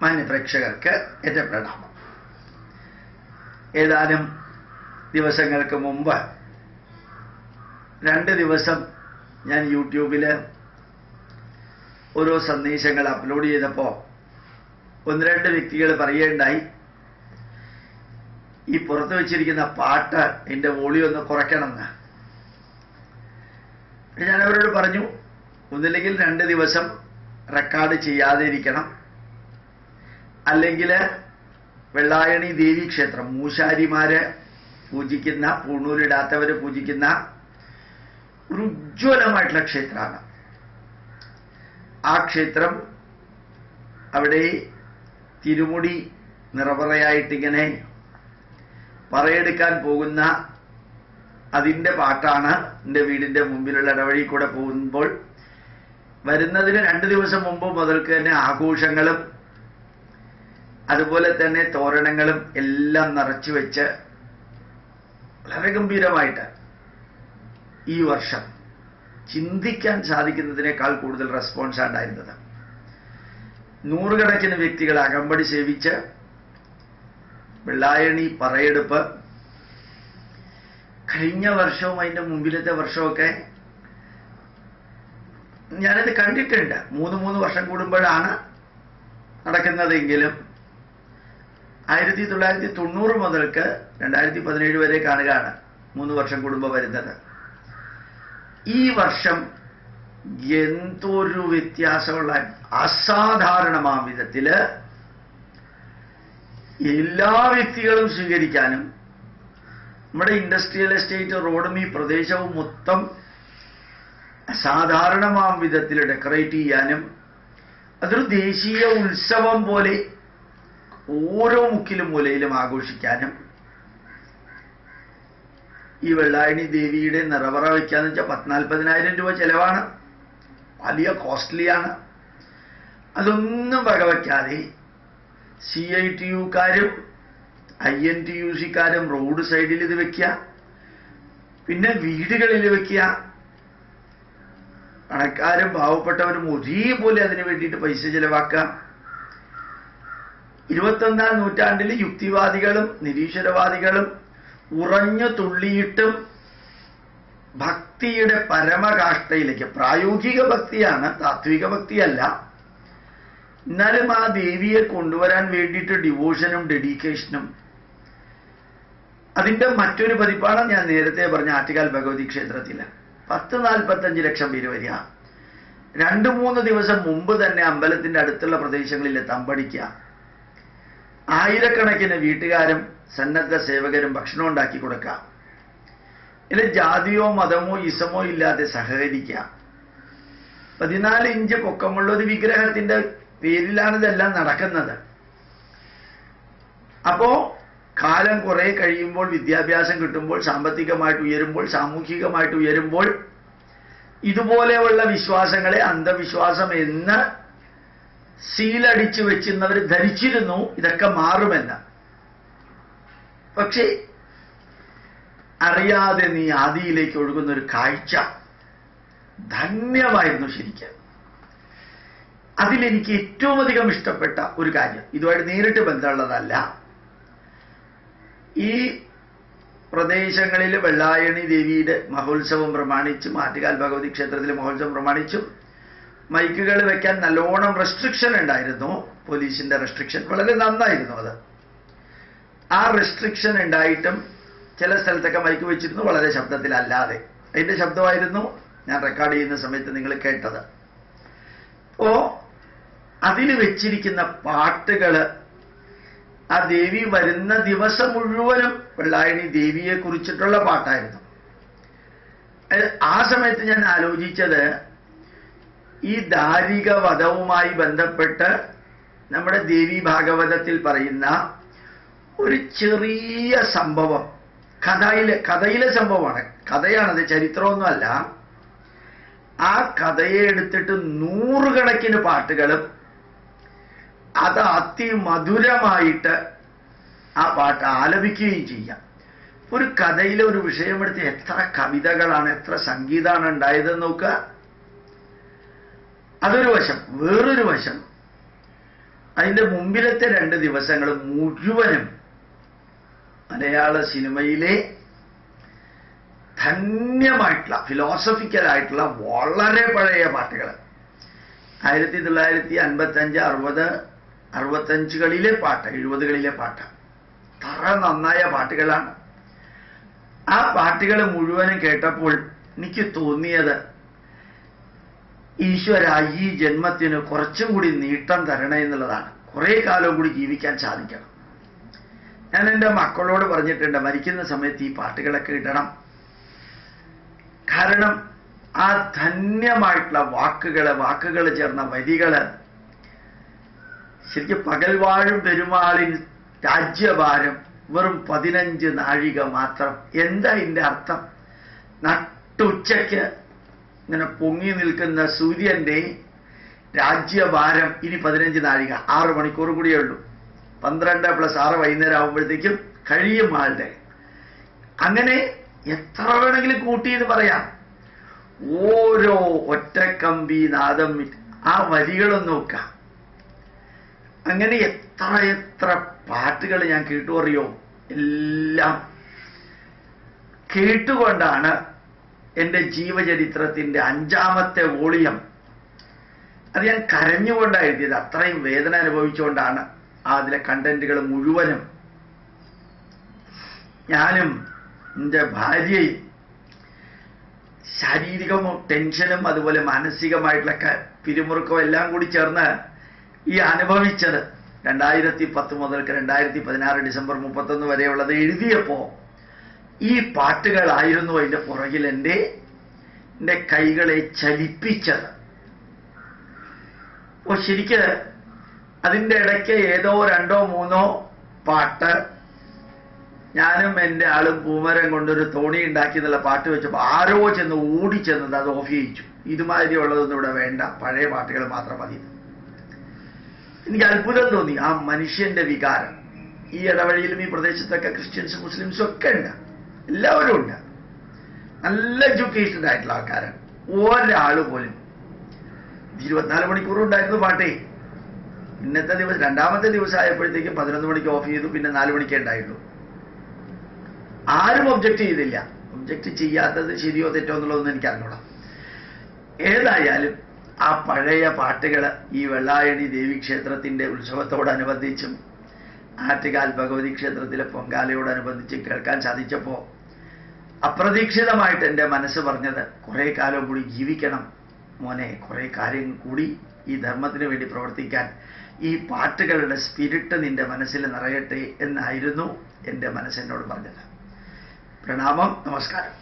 മാന്യപ്രേക്ഷകർക്ക് എൻ്റെ പ്രണാമം. ഏതാനും ദിവസങ്ങൾക്ക് മുമ്പ് 2 ദിവസം ഞാൻ യൂട്യൂബിൽ ഓരോ സന്ദേശങ്ങൾ അപ്ലോഡ് ചെയ്തപ്പോൾ 1-2 വ്യക്തികൾ പറയുകയുണ്ടായി, ഈ പുറത്ത് വെച്ചിരിക്കുന്ന പാട്ട് എൻ്റെ വോളിയം ഒന്ന് കുറയ്ക്കണമെന്ന്. ഞാൻ അവരോട് പറഞ്ഞു, ഒന്നില്ലെങ്കിൽ 2 ദിവസം റെക്കോർഡ് ചെയ്യാതെ ഇരിക്കണം, അല്ലെങ്കിൽ വെള്ളായണി ദേവി ക്ഷേത്രം മൂശാരിമാര് പൂജിക്കുന്ന, പൂണൂലിടാത്തവര് പൂജിക്കുന്ന ഒരു ഉജ്ജ്വലമായിട്ടുള്ള ക്ഷേത്രമാണ്. ആ ക്ഷേത്രം, അവിടെ തിരുമുടി നിറപറയായിട്ടിങ്ങനെ പറയെടുക്കാൻ പോകുന്ന അതിൻ്റെ പാട്ടാണ് എൻ്റെ വീടിൻ്റെ മുമ്പിലുള്ള ഇടവഴി കൂടെ പോകുമ്പോൾ വരുന്നതിന് 2 ദിവസം മുമ്പ് മുതൽക്ക് തന്നെ ആഘോഷങ്ങളും അതുപോലെ തന്നെ തോരണങ്ങളും എല്ലാം നിറച്ചു വെച്ച് വളരെ ഗംഭീരമായിട്ട് ഈ വർഷം ചിന്തിക്കാൻ സാധിക്കുന്നതിനേക്കാൾ കൂടുതൽ റെസ്പോൺസാണ് ഉണ്ടായിരുന്നത്. 100 കണക്കിന് വ്യക്തികൾ അകമ്പടി സേവിച്ച് വെള്ളായണി പറയെടുപ്പ്. കഴിഞ്ഞ വർഷവും അതിൻ്റെ മുമ്പിലത്തെ വർഷമൊക്കെ ഞാനത് കണ്ടിട്ടുണ്ട്. 3 വർഷം കൂടുമ്പോഴാണ് നടക്കുന്നതെങ്കിലും 1990 മുതൽക്ക് 2017 വരെ കാണുകയാണ് 3 വർഷം കൂടുമ്പോൾ വരുന്നത്. ഈ വർഷം എന്തൊരു വ്യത്യാസമുള്ള, അസാധാരണമായ വിധത്തില് എല്ലാ വ്യക്തികളും സ്വീകരിക്കാനും നമ്മുടെ ഇൻഡസ്ട്രിയൽ എസ്റ്റേറ്റ് റോഡും ഈ പ്രദേശവും മൊത്തം അസാധാരണമായ വിധത്തിൽ ഡെക്കറേറ്റ് ചെയ്യാനും അതൊരു ദേശീയ ഉത്സവം പോലെ ഓരോ മുക്കിലും മൂലയിലും ആഘോഷിക്കാനും ഈ വെള്ളായണി ദേവിയുടെ നിറവറ വയ്ക്കാന്ന് വെച്ചാൽ 40,000-40,000 രൂപ ചെലവാണ്. വലിയ കോസ്റ്റ്ലിയാണ്. അതൊന്നും വകവയ്ക്കാതെ CITU-കാരും INTUC-കാരും റോഡ് സൈഡിൽ ഇത് വെക്കുക, പിന്നെ വീടുകളിൽ വെക്കുക. പണക്കാരും പാവപ്പെട്ടവരും ഒരേപോലെ അതിനു വേണ്ടിയിട്ട് പൈസ ചെലവാക്കുക. 21ാം നൂറ്റാണ്ടിൽ യുക്തിവാദികളും നിരീശ്വരവാദികളും ഉറഞ്ഞു തുള്ളിയിട്ടും ഭക്തിയുടെ പരമകാഷ്ഠയിലേക്ക്, പ്രായോഗിക ഭക്തിയാണ്, താത്വിക ഭക്തിയല്ല, എന്നാലും ആ ദേവിയെ കൊണ്ടുവരാൻ വേണ്ടിയിട്ട് ഡിവോഷനും ഡെഡിക്കേഷനും. അതിൻ്റെ മറ്റൊരു പതിപ്പാണ് ഞാൻ നേരത്തെ പറഞ്ഞ ആറ്റുകാൽ ഭഗവതി ക്ഷേത്രത്തിൽ 10-45 ലക്ഷം പേര് വരിക. 2-3 ദിവസം മുമ്പ് തന്നെ അമ്പലത്തിൻ്റെ അടുത്തുള്ള പ്രദേശങ്ങളിൽ തമ്പടിക്കുക. ആയിരക്കണക്കിന് വീട്ടുകാരും സന്നദ്ധ സേവകരും ഭക്ഷണം ഉണ്ടാക്കി കൊടുക്കുക. ഇതിൽ ജാതിയോ മതമോ ഇസമോ ഇല്ലാതെ സഹകരിക്കുക. 14 ഇഞ്ച് പൊക്കമുള്ള ഒരു വിഗ്രഹത്തിന്റെ പേരിലാണ് ഇതെല്ലാം നടക്കുന്നത്. അപ്പോ കാലം കുറെ കഴിയുമ്പോൾ, വിദ്യാഭ്യാസം കിട്ടുമ്പോൾ, സാമ്പത്തികമായിട്ട് ഉയരുമ്പോൾ, സാമൂഹികമായിട്ട് ഉയരുമ്പോൾ, ഇതുപോലെയുള്ള വിശ്വാസങ്ങളെ അന്ധവിശ്വാസം എന്ന് സീലടിച്ചു വെച്ചിരുന്നവർ ധരിച്ചിരുന്നു ഇതൊക്കെ മാറുമെന്ന്. പക്ഷേ അറിയാതെ നീ ആദിയിലേക്ക് ഒഴുകുന്ന ഒരു കാഴ്ച ധന്യമായിരുന്നു ശരിക്കും. അതിലെനിക്ക് ഏറ്റവും അധികം ഇഷ്ടപ്പെട്ട ഒരു കാര്യം, ഇതുമായിട്ട് നേരിട്ട് ബന്ധമുള്ളതല്ല, ഈ പ്രദേശങ്ങളിൽ വെള്ളായണി ദേവിയുടെ മഹോത്സവം പ്രമാണിച്ചും ആറ്റുകാൽ ഭഗവതി ക്ഷേത്രത്തിലെ മഹോത്സവം പ്രമാണിച്ചും മൈക്കുകൾ വെക്കാൻ നല്ലോണം റെസ്ട്രിക്ഷൻ ഉണ്ടായിരുന്നു. പോലീസിന്റെ റെസ്ട്രിക്ഷൻ വളരെ നന്നായിരുന്നു. അത് ആ റെസ്ട്രിക്ഷൻ ഉണ്ടായിട്ടും ചില സ്ഥലത്തൊക്കെ മൈക്ക് വെച്ചിരുന്നു, വളരെ ശബ്ദത്തിലല്ലാതെ. അതിൻ്റെ ശബ്ദമായിരുന്നു ഞാൻ റെക്കോർഡ് ചെയ്യുന്ന സമയത്ത് നിങ്ങൾ കേട്ടത്. അപ്പോ അതിൽ വെച്ചിരിക്കുന്ന പാട്ടുകൾ ആ ദേവി വരുന്ന ദിവസം മുഴുവനും വെള്ളായണി ദേവിയെ കുറിച്ചിട്ടുള്ള പാട്ടായിരുന്നു. ആ സമയത്ത് ഞാൻ ആലോചിച്ചത്, ഈ ദാരിക വധവുമായി ബന്ധപ്പെട്ട് നമ്മുടെ ദേവി ഭാഗവതത്തിൽ പറയുന്ന ഒരു ചെറിയ സംഭവം, കഥയിലെ സംഭവമാണ്, കഥയാണത്, ചരിത്രമൊന്നുമല്ല. ആ കഥയെ എടുത്തിട്ട് 100 കണക്കിന് പാട്ടുകളും അത് അതിമധുരമായിട്ട് ആ പാട്ട് ആലപിക്കുകയും ചെയ്യാം. ഒരു കഥയിലെ ഒരു വിഷയമെടുത്ത് എത്ര കവിതകളാണ്, എത്ര സംഗീതമാണ് ഉണ്ടായതെന്ന് നോക്കുക. അതൊരു വശം. വേറൊരു വശം, അതിൻ്റെ മുമ്പിലത്തെ 2 ദിവസങ്ങൾ മുഴുവനും മലയാള സിനിമയിലെ ധന്യമായിട്ടുള്ള ഫിലോസഫിക്കലായിട്ടുള്ള വളരെ പഴയ പാട്ടുകൾ 1955, 60, 65കളിലെ പാട്ട്, 70കളിലെ പാട്ട്, അത്ര നന്നായ പാട്ടുകളാണ്. ആ പാട്ടുകൾ മുഴുവനും കേട്ടപ്പോൾ എനിക്ക് തോന്നിയത്, ഈശ്വര ഈ ജന്മത്തിന് കുറച്ചും കൂടി നീട്ടം തരണേ എന്നുള്ളതാണ്. കുറേ കാലം കൂടി ജീവിക്കാൻ സാധിക്കണം. ഞാൻ എൻ്റെ മക്കളോട് പറഞ്ഞിട്ടുണ്ട്, മരിക്കുന്ന സമയത്ത് ഈ പാട്ടുകളൊക്കെ ഇടണം. കാരണം ആ ധന്യമായിട്ടുള്ള വാക്കുകൾ ചേർന്ന വരികൾ ശരിക്കും പകൽവാഴും പെരുമാളിൻ രാജ്യഭാരം വെറും 15 നാഴിക മാത്രം. എന്താ ഇതിൻ്റെ അർത്ഥം? നട്ടുച്ചയ്ക്ക് ഇങ്ങനെ പൊങ്ങി നിൽക്കുന്ന സൂര്യൻ്റെ രാജ്യഭാരം ഇനി 15 നാഴിക, 6 മണിക്കൂർ കൂടിയേ ഉള്ളൂ. 12 + 6 വൈകുന്നേരം ആകുമ്പോഴത്തേക്കും കഴിയും ആളുടെ. അങ്ങനെ എത്ര വേണമെങ്കിലും കൂട്ടി എന്ന് പറയാം. ഓരോ ഒറ്റക്കമ്പി നാദം ആ വരികളും നോക്കാം. അങ്ങനെ എത്ര പാട്ടുകൾ ഞാൻ കേട്ടു അറിയോ. എല്ലാം കേട്ടുകൊണ്ടാണ് എൻ്റെ ജീവചരിത്രത്തിൻ്റെ 5ാമത്തെ വോളിയം അത് ഞാൻ കരഞ്ഞുകൊണ്ടാണ് എഴുതിയത്. അത്രയും വേദന അനുഭവിച്ചുകൊണ്ടാണ് അതിലെ കണ്ടന്റുകൾ മുഴുവനും. ഞാനും എൻ്റെ ഭാര്യയും ശാരീരികവും ടെൻഷനും അതുപോലെ മാനസികമായിട്ടുള്ള പിരിമുറുക്കവും എല്ലാം കൂടി ചേർന്ന് ഈ അനുഭവിച്ചത് 2010 മുതൽക്ക് 2016 ഡിസംബർ 31 വരെയുള്ളത് എഴുതിയപ്പോൾ ഈ പാട്ടുകളായിരുന്നു അതിൻ്റെ പുറകിൽ എൻ്റെ കൈകളെ ചലിപ്പിച്ചത്. അപ്പോൾ ശരിക്ക് അതിൻ്റെ ഇടയ്ക്ക് ഏതോ 2ഓ 3ഓ പാട്ട് ഞാനും എൻ്റെ ആളും പൂമരം കൊണ്ടൊരു തോണി ഉണ്ടാക്കി എന്നുള്ള പാട്ട് വെച്ചപ്പോൾ ആരോ ചെന്ന് ഓടിച്ചെന്നത് അത് ഓഫ് ചെയ്യിച്ചു. ഇതുമാതിരിയുള്ളതൊന്നും ഇവിടെ വേണ്ട, പഴയ പാട്ടുകൾ മാത്രം മതി. എനിക്ക് അത്ഭുതം തോന്നി ആ മനുഷ്യന്റെ വികാരം. ഈ ഇടവഴിയിലും ഈ പ്രദേശത്തൊക്കെ ക്രിസ്ത്യൻസും മുസ്ലിംസും ഒക്കെ ഉണ്ട്, എല്ലാവരും ഉണ്ട്. നല്ല എഡ്യൂക്കേറ്റഡ് ആയിട്ടുള്ള ആൾക്കാരാണ്. ഒരാൾ പോലും 24 മണിക്കൂറും ഉണ്ടായിരുന്നു പാട്ടേ. ഇന്നത്തെ ദിവസം 2ാമത്തെ ദിവസം ആയപ്പോഴത്തേക്കും 11 മണിക്ക് ഓഫ് ചെയ്തു, പിന്നെ 4 മണിക്കേ ഉണ്ടായുള്ളൂ. ആരും ഒബ്ജക്റ്റ് ചെയ്തില്ല. ഒബ്ജക്റ്റ് ചെയ്യാത്തത് ശരിയോ തെറ്റോ എന്നുള്ളതൊന്നും എനിക്ക് അറിഞ്ഞൂടാ. ഏതായാലും ആ പഴയ പാട്ടുകൾ ഈ വെള്ളായണി ദേവീക്ഷേത്രത്തിൻ്റെ ഉത്സവത്തോടനുബന്ധിച്ചും ആറ്റുകാൽ ഭഗവതി ക്ഷേത്രത്തിലെ പൊങ്കാലയോടനുബന്ധിച്ചും കേൾക്കാൻ സാധിച്ചപ്പോൾ അപ്രതീക്ഷിതമായിട്ട് എൻ്റെ മനസ്സ് പറഞ്ഞത്, കുറേ കാലം കൂടി ജീവിക്കണം മോനെ, കുറേ കാര്യം കൂടി ഈ ധർമ്മത്തിന് വേണ്ടി പ്രവർത്തിക്കാൻ ഈ പാട്ടുകളുടെ സ്പിരിറ്റ് നിന്റെ മനസ്സിൽ നിറയട്ടെ എന്നായിരുന്നു എൻ്റെ മനസ്സെന്നോട് പറഞ്ഞത്. പ്രണാമം, നമസ്കാരം.